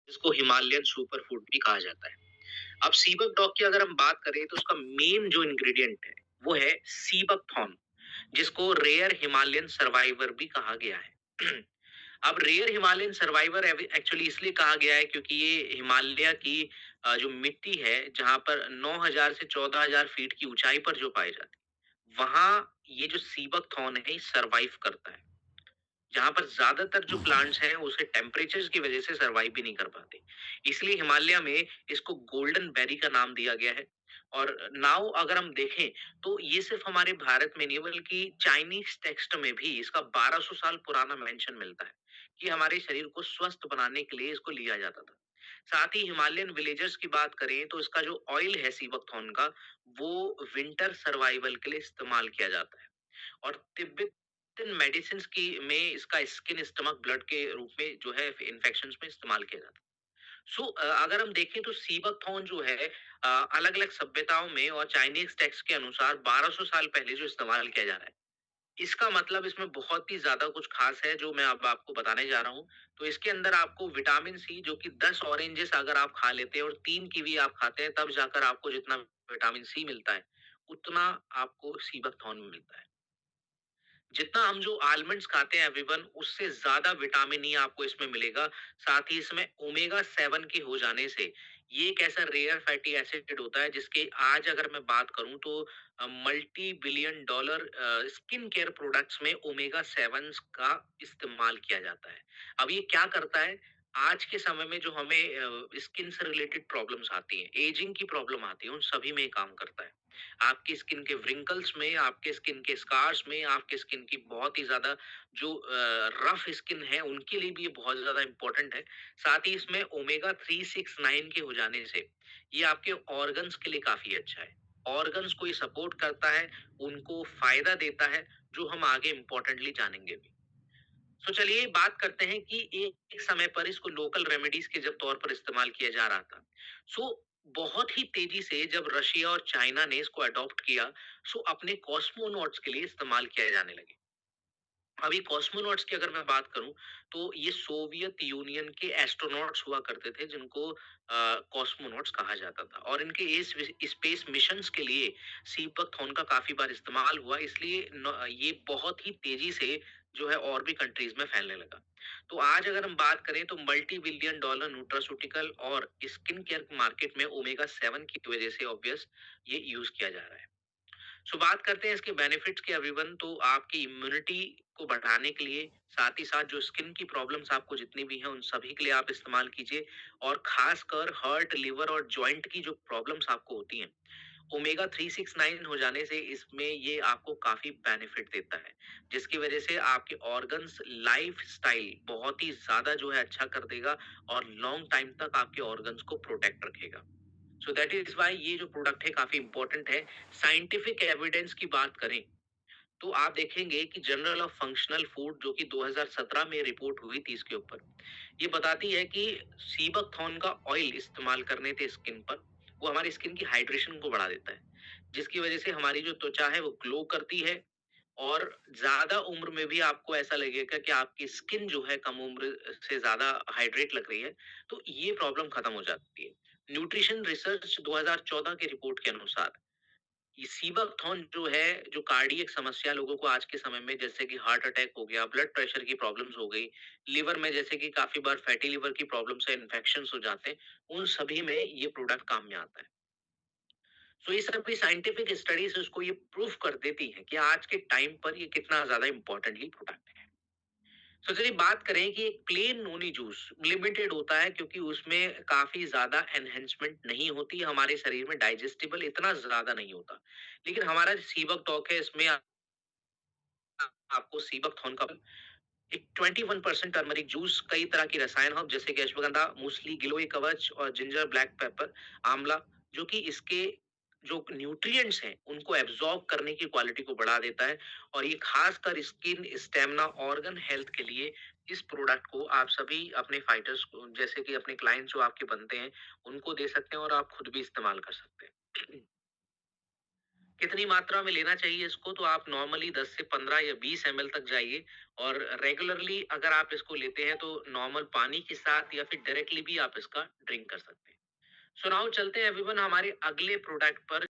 जिसको Himalayan super food भी कहा जाता है। अब सीबक डॉग की अगर हम बात करें तो उसका मेन जो इंग्रेडिएंट है वो है सीबक थॉर्न, जिसको रेयर हिमालयन सर्वाइवर भी कहा गया है। अब रेयर हिमालयन सर्वाइवर एक्चुअली इसलिए कहा गया है क्योंकि ये हिमालय की जो मिट्टी है जहाँ पर 9,000 से 14,000 फीट की ऊंचाई पर जो पाई जाती है वहां ये जो सीबक थॉर्न है सरवाइव करता है। जहाँ पर ज्यादातर जो प्लांट्स हैं उसे टेम्परेचर की वजह से सरवाइव भी नहीं कर पाते, इसलिए हिमालय में इसको गोल्डन बेरी का नाम दिया गया है। और नाउ अगर हम देखें तो ये सिर्फ हमारे भारत में नहीं बल्कि चाइनीज टेक्स्ट में भी इसका 1200 साल पुराना मेंशन मिलता है कि हमारे शरीर को स्वस्थ बनाने के लिए इसको लिया जाता था। साथ ही हिमालयन विलेजर्स की बात करें तो इसका जो ऑयल है सीबकथॉर्न का वो विंटर सर्वाइवल के लिए इस्तेमाल किया जाता है। और तिब्बतन मेडिसिन की में इसका स्किन स्टमक ब्लड के रूप में जो है इन्फेक्शंस में इस्तेमाल किया जाता है। सो अगर हम देखें तो सीबकथॉर्न जो है अलग अलग सभ्यताओं में और चाइनीज टेक्स्ट के अनुसार 1200 साल पहले जो इस्तेमाल किया जा रहा है, इसका मतलब इसमें बहुत ही ज्यादा कुछ खास है जो मैं अब आपको बताने जा रहा हूँ। तो इसके अंदर आपको विटामिन सी जो कि 10 ऑरेंजेस अगर आप खा लेते हैं और 3 कीवी आप खाते हैं तब जाकर आपको जितना विटामिन सी मिलता है उतना आपको सीबकथॉर्न में मिलता है। जितना हम जो आलमंड्स खाते हैं एवरीवन उससे ज्यादा विटामिन ई आपको इसमें मिलेगा। साथ ही इसमें ओमेगा 7 के हो जाने से ये एक ऐसा रेयर फैटी एसिड होता है जिसके आज अगर मैं बात करूं तो multi billion dollar skin care products में ओमेगा 7 का इस्तेमाल किया जाता है। अब ये क्या करता है, आज के समय में जो हमें स्किन से रिलेटेड प्रॉब्लम्स आती हैं, एजिंग की प्रॉब्लम आती है, उन सभी में ये काम करता है। आपकी स्किन के व्रिंकल्स में, आपके स्किन के स्कार्स में, आपके स्किन की बहुत ही ज़्यादा जो रफ स्किन है, उनके लिए भी ये बहुत ज़्यादा इम्पोर्टेंट है। साथ ही इसमें ओमेगा 3, 6, 9 के हो जाने से ये आपके ऑर्गन्स के लिए काफ़ी अच्छा है। ऑर्गन्स को ये सपोर्ट करता है, उनको फ़ायदा देता है, जो हम आगे इम्पोर्टेंटली जानेंगे भी। तो चलिए बात करते हैं कि एक समय पर इसको लोकल रेमेडीज के जब तौर पर इस्तेमाल किया जा रहा था। सो बहुत ही तेजी से जब रशिया और चाइना ने इसको अडॉप्ट किया, सो अपने कॉस्मोनॉट्स के लिए इस्तेमाल किया जाने लगे। अभी कॉस्मोनॉट्स की अगर मैं बात करूं तो ये सोवियत यूनियन के एस्ट्रोनॉट्स हुआ करते थे जिनको कॉस्मोनॉट्स कहा जाता था और इनके इस स्पेस मिशंस के लिए सीपक थॉन का काफी बार इस्तेमाल हुआ, इसलिए ये बहुत ही तेजी से जो है और भी कंट्रीज में फैलने लगा। तो आज अगर हम बात करें तो मल्टी बिलियन डॉलर न्यूट्रास्यूटिकल और स्किन केयर मार्केट में ओमेगा 7 की वजह से ऑब्वियस ये यूज किया जा रहा है। सो बात करते हैं इसके बेनिफिट्स के एवरीवन। तो आपकी इम्यूनिटी को बढ़ाने के लिए, साथ ही साथ जो स्किन की प्रॉब्लम्स आपको जितनी भी हैं उन सभी के लिए आप इस्तेमाल कीजिए। और खासकर हार्ट, लिवर और जॉइंट की जो प्रॉब्लम्स आपको होती हैं, ओमेगा 369 हो जाने से इसमें ये आपको काफी बेनिफिट देता है, जिसकी वजह से आपके ऑर्गन्स लाइफ स्टाइल बहुत ही ज्यादा जो है अच्छा कर देगा और लॉन्ग टाइम तक आपके ऑर्गन्स को प्रोटेक्ट रखेगा। सो दैट इज वाई ये जो प्रोडक्ट है काफी इंपॉर्टेंट है। साइंटिफिक एविडेंस की बात करें तो आप देखेंगे कि जर्नल ऑफ फंक्शनल फूड जो कि 2017 में रिपोर्ट हुई थी इसके ऊपर, ये बताती है कि सीबकथॉर्न का ऑयल इस्तेमाल करने से स्किन पर वो हमारी स्किन की हाइड्रेशन को बढ़ा देता है, जिसकी वजह से हमारी जो त्वचा है वो ग्लो करती है। और ज्यादा उम्र में भी आपको ऐसा लगेगा कि आपकी स्किन जो है कम उम्र से ज्यादा हाइड्रेट लग रही है, तो ये प्रॉब्लम खत्म हो जाती है। न्यूट्रिशन रिसर्च 2014 के रिपोर्ट के अनुसार ये सीबकथॉर्न जो है, जो कार्डियक समस्या लोगों को आज के समय में जैसे कि हार्ट अटैक हो गया, ब्लड प्रेशर की प्रॉब्लम्स हो गई, लिवर में जैसे कि काफी बार फैटी लिवर की प्रॉब्लम से इन्फेक्शंस हो जाते हैं, उन सभी में ये प्रोडक्ट काम में आता है। सो ये सभी साइंटिफिक स्टडीज उसको ये प्रूफ कर देती हैं कि आज के टाइम पर ये कितना ज्यादा इंपॉर्टेंटली प्रोडक्ट है। तो चलिए बात करें कि एक प्लेन नोनी जूस लिमिटेड होता है क्योंकि उसमें काफी ज्यादा एनहेंसमेंट नहीं होती, हमारे शरीर में डाइजेस्टिबल इतना ज्यादा नहीं होता। लेकिन हमारा जो सीबक टॉक है इसमें आपको सीबक थॉर्न का एक 21% टर्मरिक जूस, कई तरह की रसायन हर्ब जैसे कि अश्वगंधा, मूसली, गिलोय कवच और जिंजर, ब्लैक पेपर, आंवला, जो कि इसके जो न्यूट्रिएंट्स हैं उनको एब्जॉर्ब करने की क्वालिटी को बढ़ा देता है। और ये खासकर स्किन स्टेमिना ऑर्गन हेल्थ के लिए इस प्रोडक्ट को आप सभी अपने फाइटर्स को जैसे कि अपने क्लाइंट्स जो आपके बनते हैं उनको दे सकते हैं और आप खुद भी इस्तेमाल कर सकते हैं। कितनी मात्रा में लेना चाहिए इसको, तो आप नॉर्मली 10 से 15 या 20 एमएल तक जाइए और रेगुलरली अगर आप इसको लेते हैं तो नॉर्मल पानी के साथ या फिर डायरेक्टली भी आप इसका ड्रिंक कर सकते हैं। सो नाउ चलते हैं एवरीवन हमारे अगले प्रोडक्ट पर।